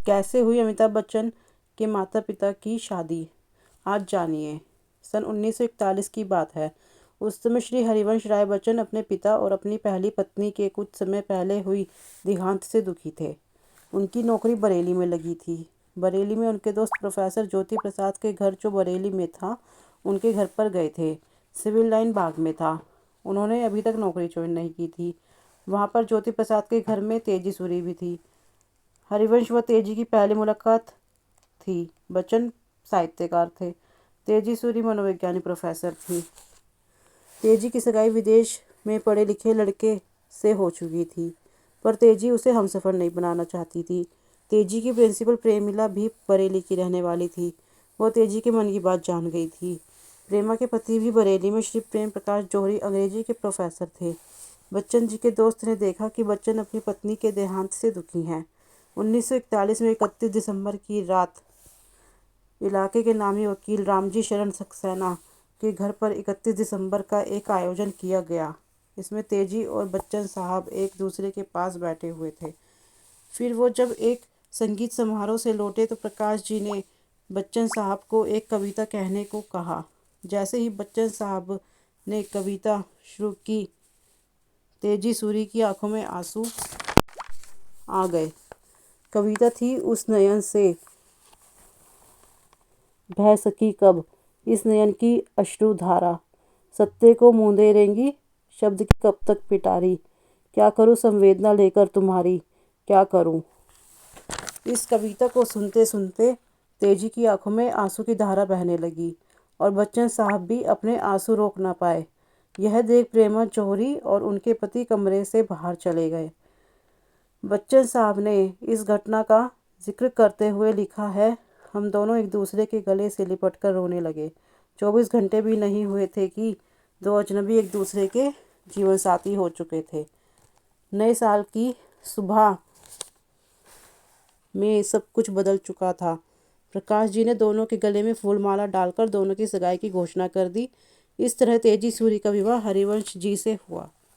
कैसे हुई अमिताभ बच्चन के माता पिता की शादी, आज जानिए। सन 1941 की बात है। उस समय श्री हरिवंश राय बच्चन अपने पिता और अपनी पहली पत्नी के कुछ समय पहले हुई देहांत से दुखी थे। उनकी नौकरी बरेली में लगी थी। बरेली में उनके दोस्त प्रोफेसर ज्योति प्रसाद के घर, जो बरेली में था, उनके घर पर गए थे। सिविल लाइन बाग में था। उन्होंने अभी तक नौकरी ज्वाइन नहीं की थी। वहाँ पर ज्योति प्रसाद के घर में तेजी सूरी भी थी। हरिवंश व तेजी की पहली मुलाकात थी। बच्चन साहित्यकार थे। तेजी सूरी मनोवैज्ञानिक प्रोफेसर थी। तेजी की सगाई विदेश में पढ़े लिखे लड़के से हो चुकी थी, पर तेजी उसे हमसफर नहीं बनाना चाहती थी। तेजी की प्रिंसिपल प्रेमिला भी बरेली की रहने वाली थी। वह तेजी के मन की बात जान गई थी। प्रेमा के पति भी बरेली में श्री प्रेम प्रकाश जौहरी अंग्रेजी के प्रोफेसर थे। बच्चन जी के दोस्त ने देखा कि बच्चन अपनी पत्नी के देहांत से दुखी हैं। 1941 में 31 दिसंबर की रात इलाके के नामी वकील रामजी शरण सक्सेना के घर पर 31 दिसंबर का एक आयोजन किया गया। इसमें तेजी और बच्चन साहब एक दूसरे के पास बैठे हुए थे। फिर वो जब एक संगीत समारोह से लौटे तो प्रकाश जी ने बच्चन साहब को एक कविता कहने को कहा। जैसे ही बच्चन साहब ने कविता शुरू की, तेजी सूरी की आंखों में आंसू आ गए। कविता थी, उस नयन से बह सकी कब, इस नयन की अश्रुधारा, सत्य को मूंदे रहेंगी शब्द की कब तक पिटारी, क्या करूं संवेदना लेकर तुम्हारी, क्या करूं। इस कविता को सुनते सुनते तेजी की आंखों में आंसू की धारा बहने लगी और बच्चन साहब भी अपने आंसू रोक ना पाए। यह देख प्रेमा जौहरी और उनके पति कमरे से बाहर चले गए। बच्चन साहब ने इस घटना का जिक्र करते हुए लिखा है, हम दोनों एक दूसरे के गले से लिपटकर रोने लगे। 24 घंटे भी नहीं हुए थे कि दो अजनबी एक दूसरे के जीवन साथी हो चुके थे। नए साल की सुबह में सब कुछ बदल चुका था। प्रकाश जी ने दोनों के गले में फूलमाला डालकर दोनों की सगाई की घोषणा कर दी। इस तरह तेजी सूरी का विवाह हरिवंश जी से हुआ।